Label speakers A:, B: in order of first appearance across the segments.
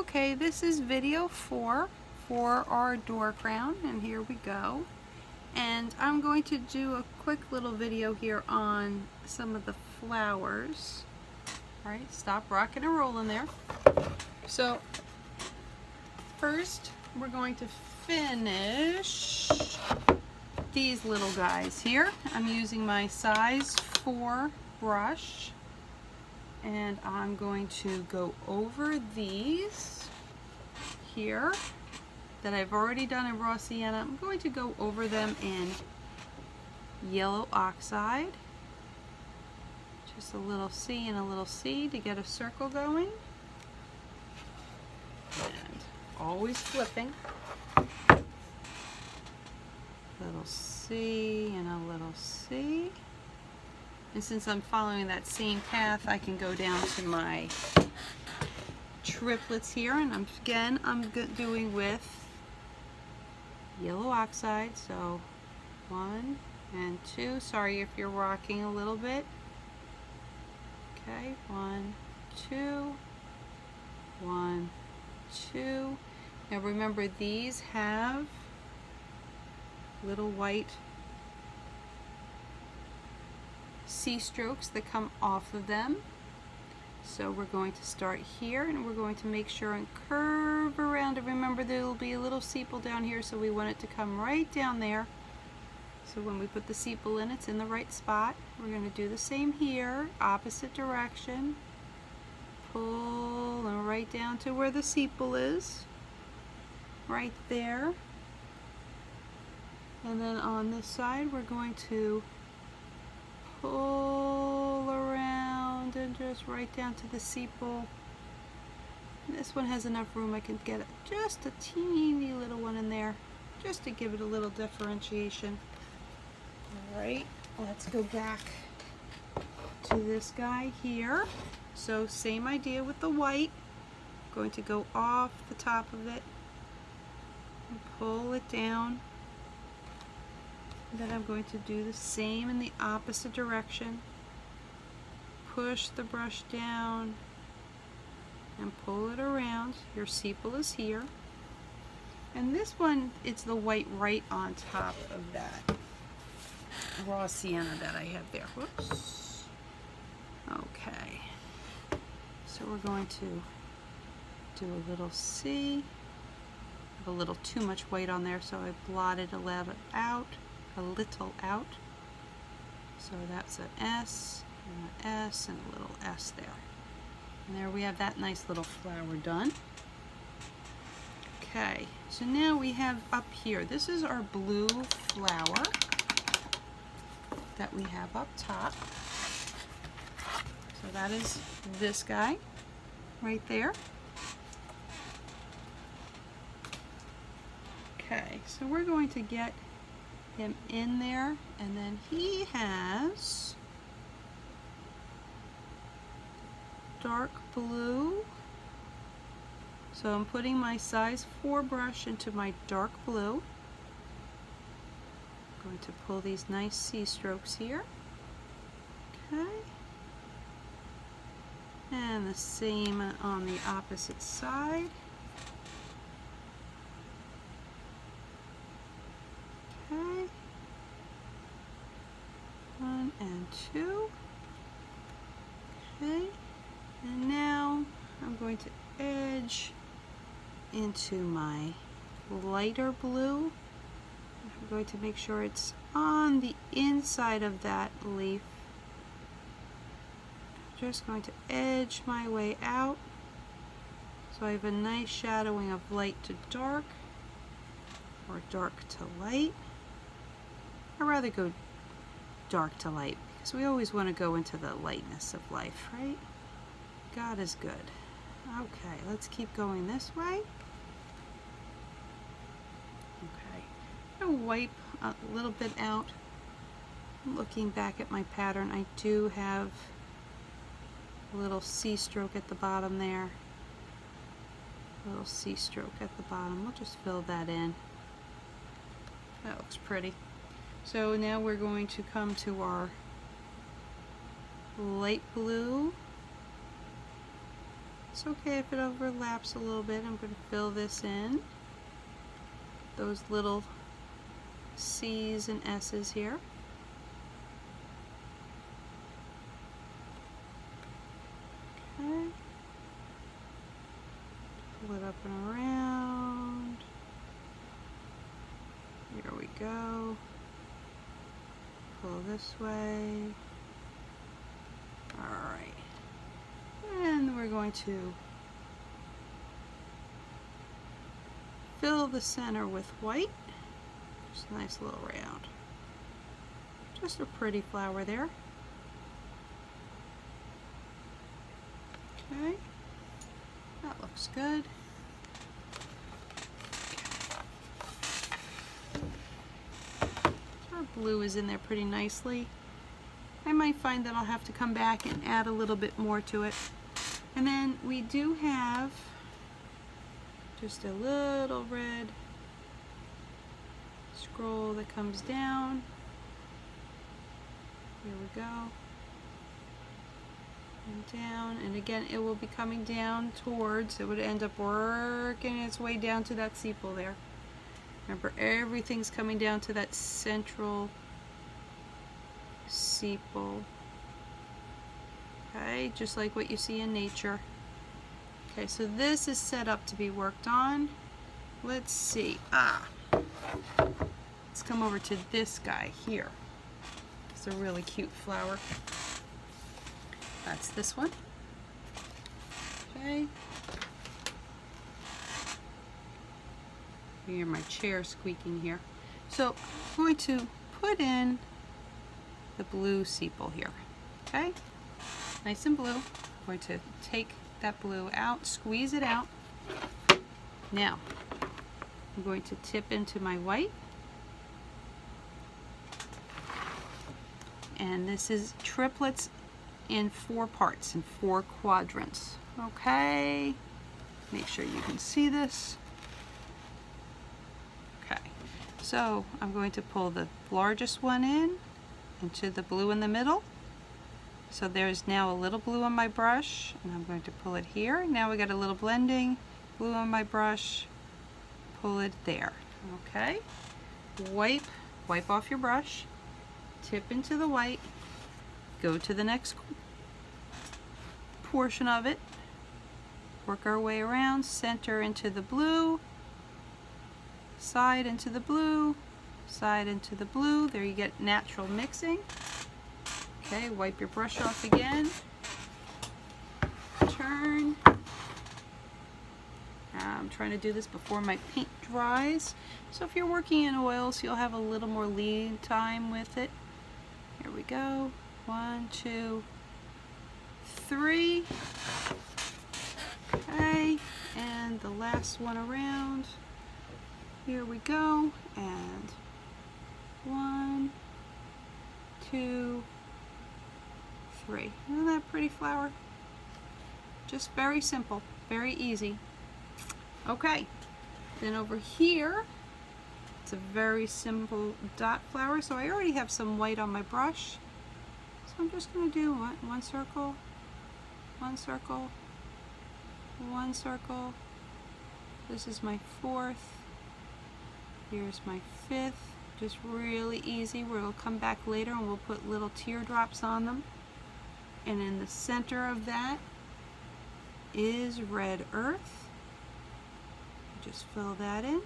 A: Okay, this is video 4 for our door crown, and here we go. And I'm going to do a quick little video here on some of the flowers. Alright, stop rocking and rolling there. So, first we're going to finish these little guys here. I'm using my size 4 brush. And I'm going to go over these here that I've already done in raw sienna. I'm going to go over them in yellow oxide. Just a little C and a little C to get a circle going. And always flipping. Little C and a little C. And since I'm following that same path, I can go down to my triplets here, and I'm doing with yellow oxide, so 1 and 2. Sorry if you're rocking a little bit. Okay, 1, 2, 1, 2. Now remember, these have little white C strokes that come off of them. So we're going to start here, and we're going to make sure and curve around. And remember, there will be a little sepal down here, so we want it to come right down there. So when we put the sepal in, it's in the right spot. We're going to do the same here, opposite direction. Pull and right down to where the sepal is, right there. And then on this side, we're going to pull around and just right down to the sepal. This one has enough room, I can get just a teeny little one in there, just to give it a little differentiation. Alright, let's go back to this guy here. So same idea with the white. Going to go off the top of it and pull it down. Then I'm going to do the same in the opposite direction. Push the brush down and pull it around. Your sepal is here. And this one, it's the white right on top of that raw sienna that I have there. Whoops. Okay. So we're going to do a little C. Have a little too much white on there, so I blotted a little out. So that's an S and an S and a little S there. And there we have that nice little flower done. Okay, so now we have up here, this is our blue flower that we have up top. So that is this guy right there. Okay, so we're going to get him in there, and then he has dark blue. So I'm putting my size 4 brush into my dark blue. I'm going to pull these nice C strokes here. Okay. And the same on the opposite side. Okay. 1 and 2. Okay. And now I'm going to edge into my lighter blue. I'm going to make sure it's on the inside of that leaf. I'm just going to edge my way out so I have a nice shadowing of light to dark or dark to light. I'd rather go dark to light because we always want to go into the lightness of life, right? God is good. Okay, let's keep going this way. Okay, I'm going to wipe a little bit out. Looking back at my pattern, I do have a little C stroke at the bottom there. A little C stroke at the bottom. We'll just fill that in. That looks pretty. So now we're going to come to our light blue It's okay if it overlaps a little bit. I'm going to fill this in. Those little C's and S's here. Okay. Pull it up and around. Here we go. Pull this way. Alright. And we're going to fill the center with white. Just a nice little round. Just a pretty flower there. Okay. That looks good. Our blue is in there pretty nicely. I might find that I'll have to come back and add a little bit more to it. And then we do have just a little red scroll that comes down. Here we go. And down, and again it will be coming down towards, it would end up working its way down to that sepal there. Remember, everything's coming down to that central sepal. Okay, just like what you see in nature. Okay, so this is set up to be worked on. Let's see. Let's come over to this guy here. It's a really cute flower. That's this one. Okay. You hear my chair squeaking here. So I'm going to put in the blue sepal here. Okay? Nice and blue. I'm going to take that blue out, squeeze it out. Now, I'm going to tip into my white. And this is triplets in 4 parts, in 4 quadrants. Okay, make sure you can see this. Okay, so I'm going to pull the largest one in into the blue in the middle. So there's now a little blue on my brush, and I'm going to pull it here. Now we got a little blending, blue on my brush, pull it there. Okay, wipe off your brush, tip into the white, go to the next portion of it, work our way around, center into the blue, side into the blue, side into the blue. There you get natural mixing. Okay, wipe your brush off again, turn. I'm trying to do this before my paint dries, so if you're working in oils you'll have a little more lead time with it. Here we go. 1, 2, 3. Okay, and the last one around. Here we go. And 1, 2, 3. Isn't that a pretty flower? Just very simple, very easy. Okay, then over here, it's a very simple dot flower. So I already have some white on my brush. So I'm just going to do one circle, one circle, one circle. This is my 4th. Here's my 5th. Just really easy. We'll come back later and we'll put little teardrops on them. And in the center of that is red earth. Just fill that in.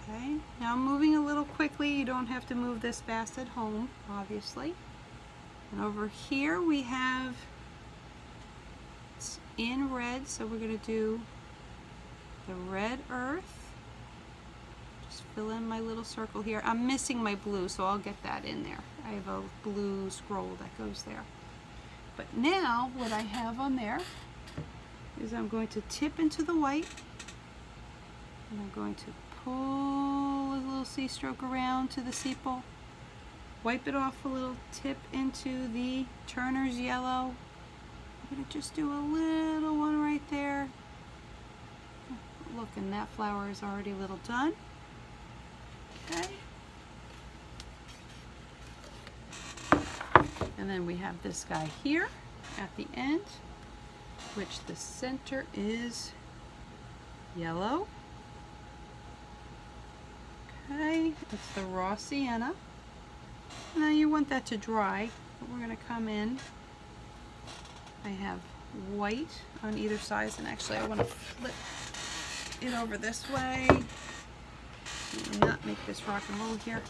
A: Okay, now I'm moving a little quickly. You don't have to move this fast at home, obviously. And over here we have, it's in red, so we're going to do the red earth. Just fill in my little circle here. I'm missing my blue, so I'll get that in there. I have a blue scroll that goes there. But now what I have on there is I'm going to tip into the white, and I'm going to pull a little C-stroke around to the sepal, wipe it off a little, tip into the Turner's yellow. I'm going to just do a little one right there. Look, and that flower is already a little done. Okay. And then we have this guy here at the end. which the center is yellow. Okay, it's the raw sienna. Now you want that to dry, but we're going to come in. I have white on either side, and actually I want to flip it over this way. Do not make this rock and roll here.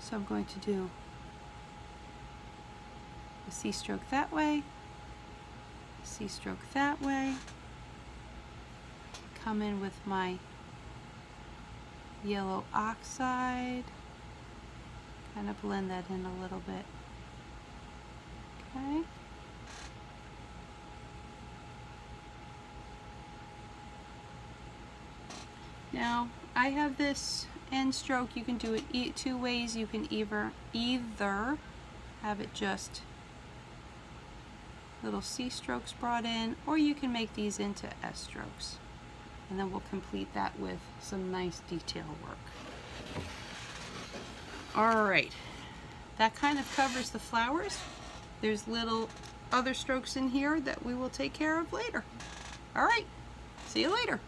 A: So I'm going to do a C-stroke that way, C-stroke that way, come in with my yellow oxide, kind of blend that in a little bit. Okay. Now I have this end stroke. You can do it two ways. You can either have it just little C strokes brought in, or you can make these into S strokes. And then we'll complete that with some nice detail work. Alright, that kind of covers the flowers. There's little other strokes in here that we will take care of later. Alright, see you later.